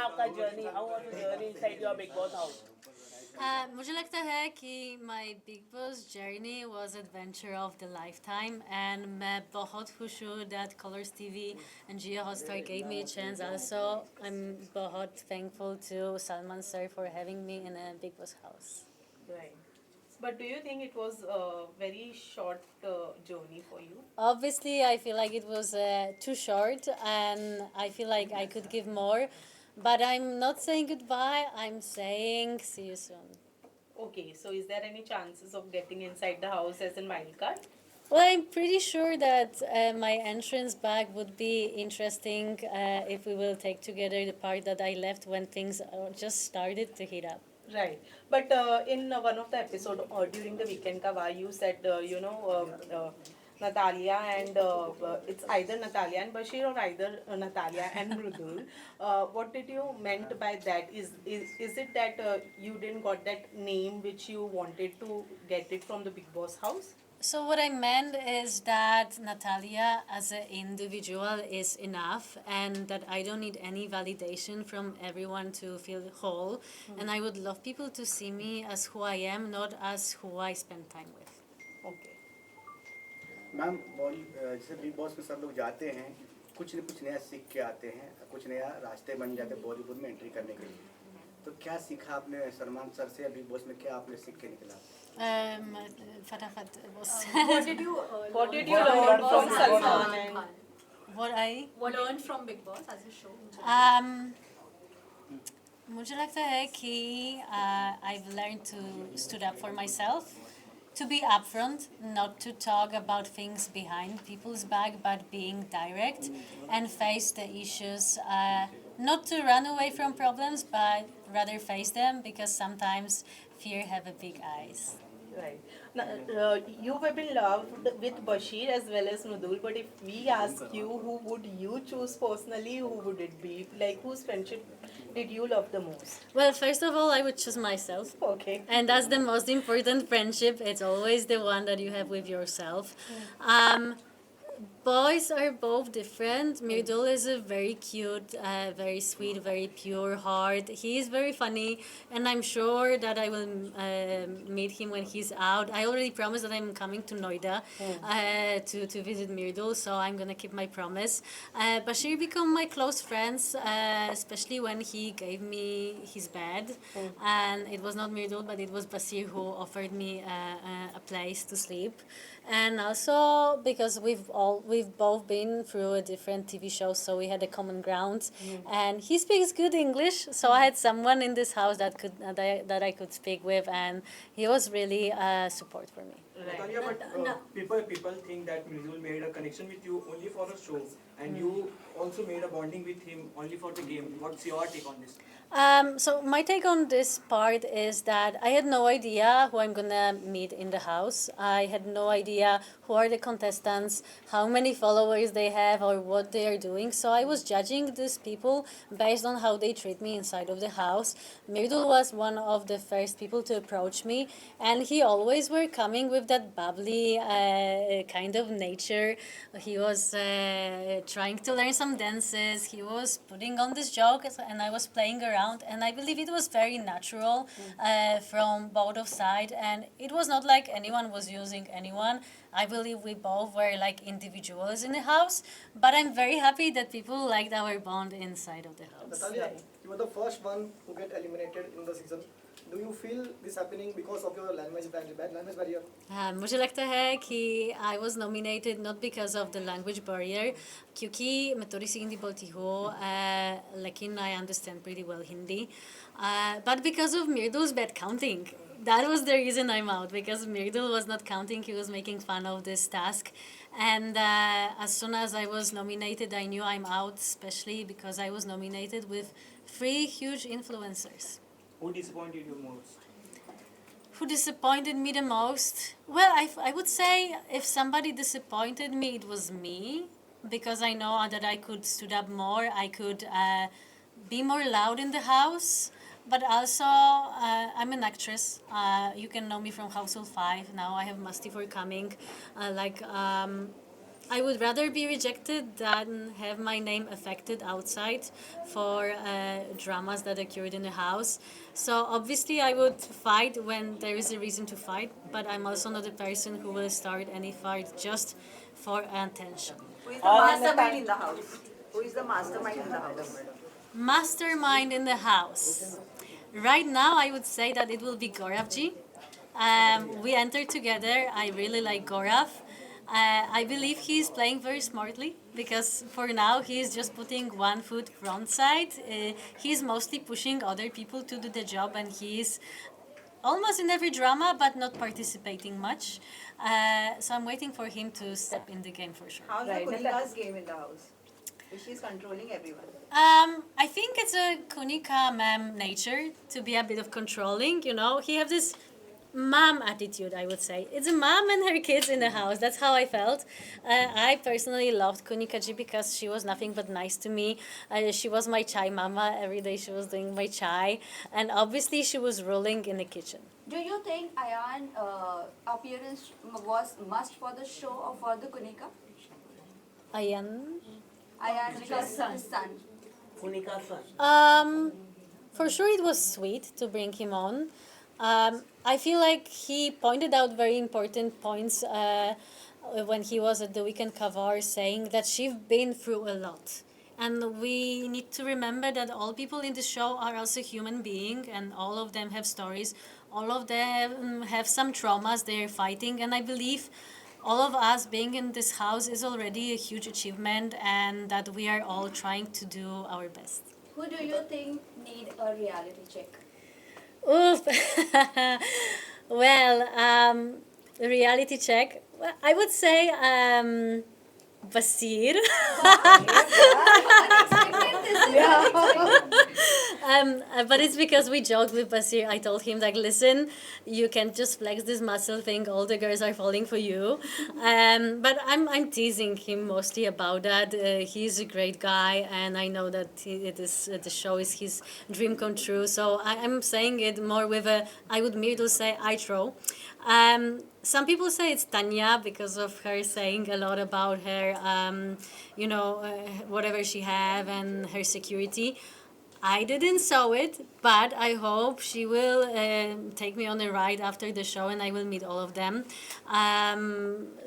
आपका journey, how was the journey inside your big boss house? मुझे लगता है कि माई big boss journey was adventure of the life time and मैं बहुत खुश हूँ that Colors TV and Jio Hotstar gave me a chance also. I'm बहुत thankful to Salman sir for having me in a Big Boss house. Right. But do you think it was a very short journey for you? Obviously, I feel like it was too short and I feel like I could give more. But I'm not saying goodbye, I'm saying see you soon. Okay, so is there any chances of getting inside the house as in wildcard? Well, I'm pretty sure that my entrance back would be interesting if we will take together the part that I left when things just started to heat up. Right. But in one of the episode during the weekend ka you said Natalia and it's either Natalia and Bashir or either Natalia and Mridul. What did you meant by that? Is it that you didn't got that name which you wanted to get it from the Big Boss house? So what I meant is that Natalia as an individual is enough and that I don't need any validation from everyone to feel whole. And I would love people to see me as who I am, not as who I spend time with. Okay. Ma'am जैसे big boss में सब लोग जाते हैं कुछ न कुछ नया सीख के आते हैं कुछ नया रास्ते बन जाते हैं बॉलीवुड में एंट्री करने के लिए तो क्या सीखा आपने सलमान सर से या बिग बॉस में क्या आपने सीख के निकला? फटाफट was What did you learn from Salman and what learned from Big Boss as a show? मुझे लगता है कि I've learned to stood up for myself, to be upfront, not to talk about things behind people's back, but being direct and face the issues. Not to run away from problems, but rather face them because sometimes fear have a big eyes. right. Now, you have been loved with Bashir as well as Nudul, but if we ask you who would you choose personally, who would it be? Like whose friendship did you love the most? Well, first of all, I would choose myself. Okay. And that's the most important friendship. It's always the one that you have with yourself. Boys are both different. Mridul is a very cute, very sweet, very pure heart. He is very funny, and I'm sure that I will meet him when he's out. I already promised that I'm coming to Noida to visit Mridul, so I'm gonna keep my promise. Bashir became my close friends, especially when he gave me his bed, and it was not Mridul, but it was Bashir who offered me a place to sleep, and also because we've both been through a different TV show, so we had a common ground. And he speaks good English, so I had someone in this house that I could speak with, and he was really support for me. Natalia, but people think that Mridul made a connection with you only for a show, and you also made a bonding with him only for the game. What's your take on this? So my take on this part is that I had no idea who I'm gonna meet in the house. I had no idea who are the contestants, how many followers they have, or what they are doing. So I was judging these people based on how they treat me inside of the house. Mridul was one of the first people to approach me, and he always were coming with that bubbly kind of nature. He was trying to learn some dances. He was putting on this joke, and I was playing around. And I believe it was very natural from both of sides, and it was not like anyone was using anyone. I believe we both were like individuals in the house, but I'm very happy that people liked our bond inside of the house. Natalia, you were the first one who get eliminated in the season. Do you feel this happening because of your language barrier? मुझे लगता है कि I was nominated not because of the language barrier, क्योंकि मैं थोड़ी सी हिंदी बोलती हूँ, लेकिन I understand pretty well Hindi, but because of Mirdul's bad counting. That was the reason I'm out, because Mridul was not counting. He was making fun of this task. And as soon as I was nominated, I knew I'm out, especially because I was nominated with 3 huge influencers. Who disappointed you most? Who disappointed me the most? Well, I would say if somebody disappointed me, it was me, because I know that I could stood up more. I could be more loud in the house. But also, I'm an actress. You can know me from Household 5. Now I have Masti for coming. I would rather be rejected than have my name affected outside for dramas that occurred in the house. So obviously, I would fight when there is a reason to fight, but I'm also not a person who will start any fight just for attention. Who is the mastermind in the house? Who is the mastermind in the house? Mastermind in the house. Right now, I would say that it will be Gauravji. We entered together. I really like Gaurav. I believe he's playing very smartly because for now he's just putting one foot front side. He's mostly pushing other people to do the job, and he's almost in every drama but not participating much. So I'm waiting for him to step in the game for sure. How's Right. the Kunika's game in the house? She's controlling everyone. I think it's a Kunika ma'am nature to be a bit of controlling. You know, he have this mom attitude. I would say it's a mom and her kids in the house. That's how I felt. I personally loved Kunika ji because she was nothing but nice to me. She was my chai mama. Every day she was doing my chai, and obviously she was ruling in the kitchen. Do you think Ayan appearance was must for the show or for the Kunika? Ayan. Ayan because his son. For sure, it was sweet to bring him on. I feel like he pointed out very important points when he was at the Weekend Kavar, saying that she's been through a lot. And we need to remember that all people in the show are also human beings, and all of them have stories. All of them have some traumas they're fighting, and I believe all of us being in this house is already a huge achievement, and that we are all trying to do our best. Who do you think need a reality check? Oof. Well, reality check. Well, I would say Basir. But it's because we joked with Basir. I told him like, listen, you can't just flex this muscle thing. All the girls are falling for you. But I'm teasing him mostly about that. He's a great guy, and I know that it is the show is his dream come true. So I'm saying it more with a. I would Mridul say I throw. Some people say it's Tanya because of her saying a lot about her, whatever she have and her security. I didn't saw it, but I hope she will take me on a ride after the show, and I will meet all of them.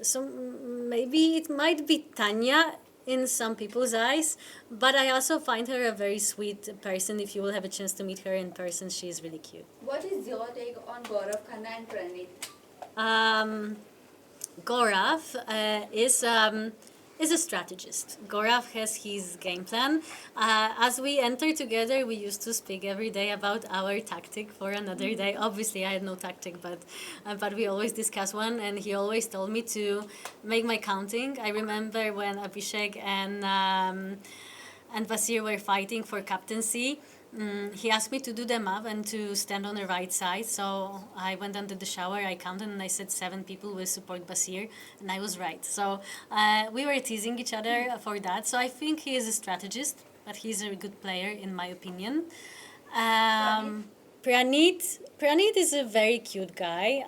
So maybe it might be Tanya in some people's eyes, but I also find her a very sweet person. If you will have a chance to meet her in person, she is really cute. What is your take on Gaurav Khanna and Pranit? Gaurav is a strategist. Gaurav has his game plan. As we enter together, we used to speak every day about our tactic for another day. Obviously, I had no tactic, but we always discuss one, and he always told me to make my counting. I remember when Abhishek and Basir were fighting for captaincy. He asked me to do the map and to stand on the right side. So I went under the shower, I counted, and I said 7 people will support Basir, and I was right. So we were teasing each other for that. So I think he is a strategist, but he's a good player in my opinion. Pranit is a very cute guy.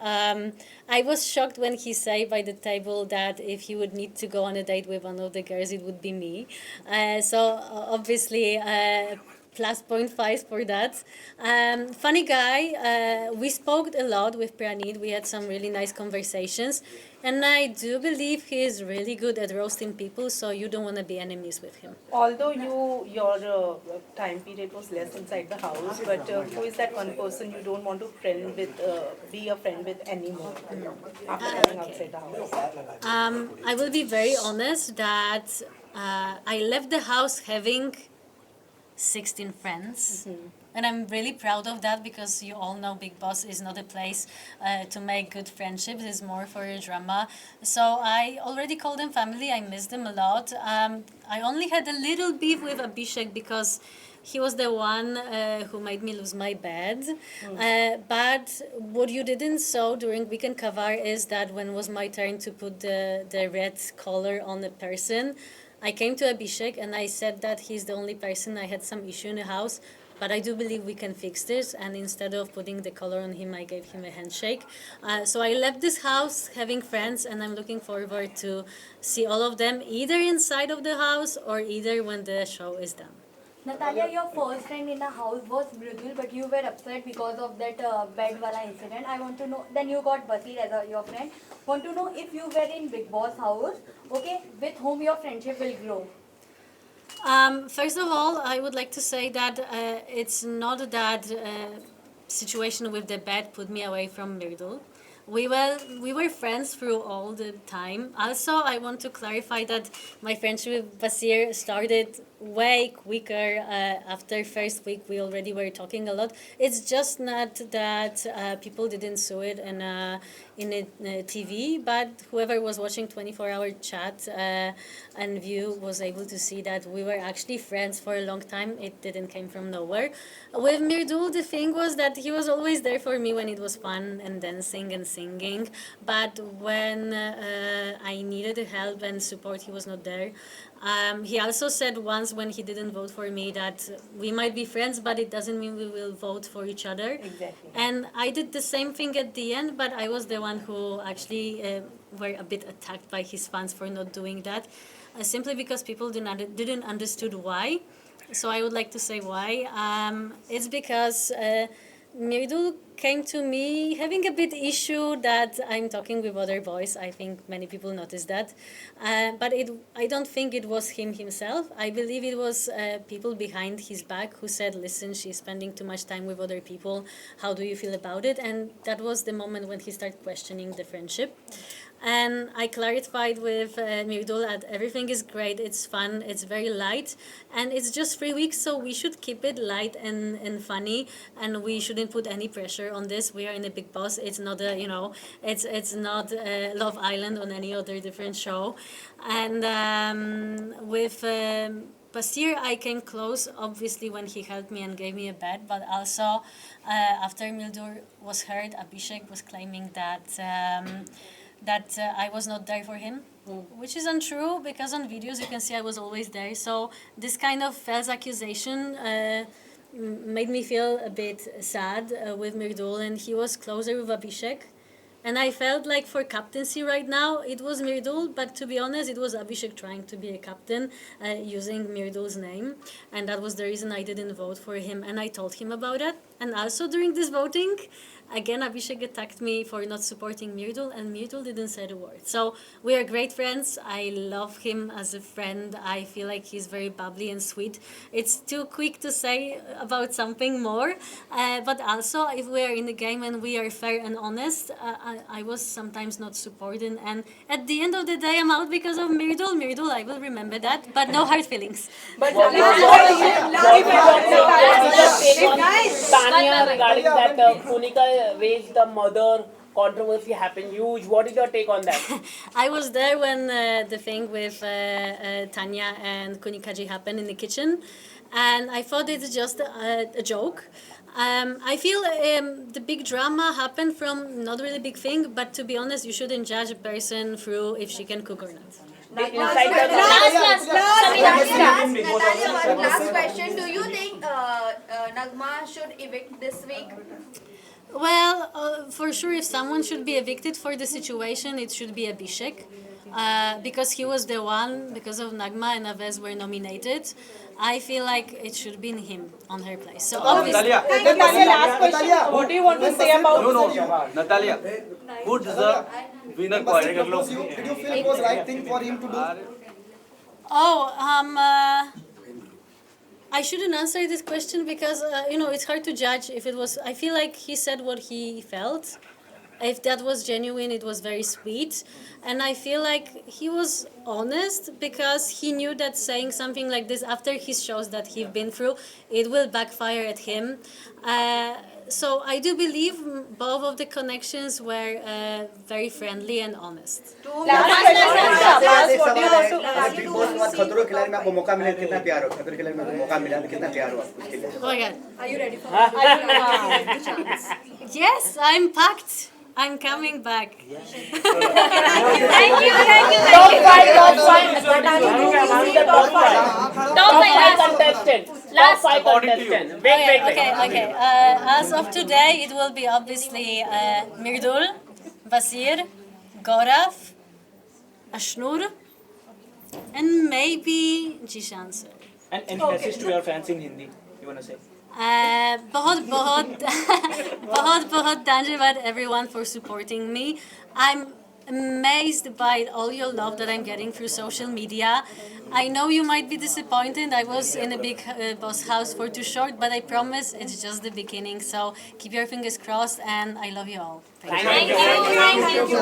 I was shocked when he said by the table that if he would need to go on a date with one of the girls, it would be me. Obviously, plus 0.5 for that. Funny guy. We spoke a lot with Pranit. We had some really nice conversations. And I do believe he is really good at roasting people, so you don't want to be enemies with him. Although your time period was less inside the house, but who is that one person you don't want to be a friend with anymore after coming outside the house? I will be very honest that I left the house having 16 friends. And I'm really proud of that because you all know Big Boss is not a place to make good friendships. It's more for a drama. So I already call them family. I miss them a lot. I only had a little beef with Abhishek because he was the one who made me lose my bed. But what you didn't saw during Weekend Kavar is that when it was my turn to put the red collar on the person, I came to Abhishek and I said that he's the only person I had some issue in the house, but I do believe we can fix this. And instead of putting the collar on him, I gave him a handshake. So I left this house having friends, and I'm looking forward to see all of them either inside of the house or either when the show is done. Natalia, your first friend in the house was Mridul, but you were upset because of that bed wala incident. I want to know, then you got Basir as your friend. Want to know if you were in Big Boss house, okay, with whom your friendship will grow. First of all, I would like to say that it's not that situation with the bed put me away from Mridul. We were friends through all the time. Also, I want to clarify that my friendship with Basir started way quicker. After first week, we already were talking a lot. It's just not that people didn't see it in a TV, but whoever was watching 24-hour chat and view was able to see that we were actually friends for a long time. It didn't came from nowhere. With Mridul, the thing was that he was always there for me when it was fun and dancing and singing, but when I needed help and support, he was not there. He also said once when he didn't vote for me that we might be friends, but it doesn't mean we will vote for each other. Exactly. And I did the same thing at the end, but I was the one who actually were a bit attacked by his fans for not doing that, simply because people didn't understood why. So I would like to say why. It's because Mridul came to me having a bit issue that I'm talking with other boys. I think many people noticed that. But I don't think it was him himself. I believe it was people behind his back who said, listen, she's spending too much time with other people. How do you feel about it? And that was the moment when he started questioning the friendship. And I clarified with Mridul that everything is great, it's fun, it's very light, and it's just 3 weeks, so we should keep it light and funny, and we shouldn't put any pressure on this. We are in a Big Boss. It's not a, it's not Love Island on any other different show. And with Basir, I came close, obviously, when he helped me and gave me a bed, but also after Mridul was heard, Abhishek was claiming that I was not there for him, which is untrue because on videos you can see I was always there. So this kind of false accusation made me feel a bit sad with Mridul, and he was closer with Abhishek. And I felt like for captaincy right now, it was Mridul, but to be honest, it was Abhishek trying to be a captain using Mridul's name. And that was the reason I didn't vote for him. And I told him about it. And also during this voting, again, Abhishek attacked me for not supporting Mridul, and Mridul didn't say a word. So we are great friends. I love him as a friend. I feel like he's very bubbly and sweet. It's too quick to say about something more. But also, if we are in the game and we are fair and honest, I was sometimes not supporting. And at the end of the day, I'm out because of Mridul. Mridul, I will remember that, but no hard feelings. But Tanya, regarding that Punika raised the mother controversy happened huge. What is your take on that? I was there when the thing with Tanya and Kunikaji happened in the kitchen, and I thought it's just a joke. I feel the big drama happened from not really big thing, but to be honest, you shouldn't judge a person through if she can cook or not. Natalia, one last question. Do you think Nagma should evict this week? Well, for sure, if someone should be evicted for the situation, it should be Abhishek. Because he was the one, because of Nagma and Avez were nominated, I feel like it should be him on her place. So obviously, Natalia, last question. What do you want to say about Natalia, who deserve winner Did you feel it was right thing for him to do? I shouldn't answer this question because it's hard to judge if it was. I feel like he said what he felt. If that was genuine, it was very sweet. And I feel like he was honest because he knew that saying something like this after his shows that he's been through, it will backfire at him. So I do believe both of the connections were very friendly and honest. Big boss के बाद खतरों खिलाड़ी में आपको मौका मिला कितना प्यार हो खतरों खिलाड़ी में मौका मिला कितना प्यार हो आपको उसके लिए Oh my God. Are you ready for Yes, I'm packed. I'm coming back. Top five. Natalia, who is the top five? Top five contestant. Top five contestant. Wait. Okay. As of today, it will be obviously Mridul, Basir, Gaurav, Ashnur, and maybe Jishan sir. And any message to your fans in Hindi you wanna say? बहुत धन्यवाद everyone for supporting me. I'm amazed by all your love that I'm getting through social media. I know you might be disappointed. I was in a big boss house for too short, but I promise it's just the beginning. So keep your fingers crossed, and I love you all. Thank you. Thank you.